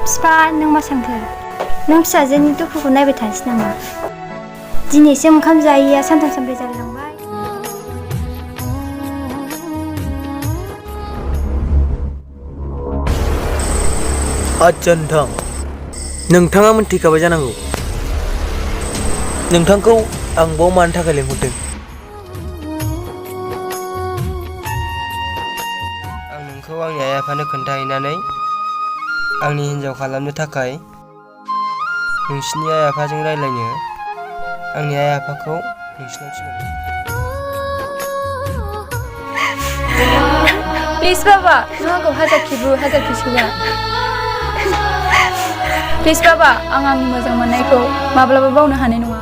बिफा नों मा सानखो? नों फिसाजोनि दुखुखौ नायबाय थानोसै नामा? दिनैसो ओंखाम जायैया सानथाम सानब्रै जालायलांबाय। आच्छा नोंथाङा मिन्थिखाबाय जानांगौ। नोंथांखौ आं बाव मानि थाखाय लेंहरदों। आं नोंखौ आंनि आइ आफानो खोन्थाहैनानै आंनि हिन्जाव खालामनो थाखाय नोंसिनि आइ आफाजों रायज्लायनो आंनि आइ आफाखौ नोंसिनाव थिनहरदों। प्लिज बाबा नों आंखौ हाजारखिबो सोला। प्लिज बाबा आं आंनि मोजां मोननायखौ माब्लाबा बावनो हानाय नङा।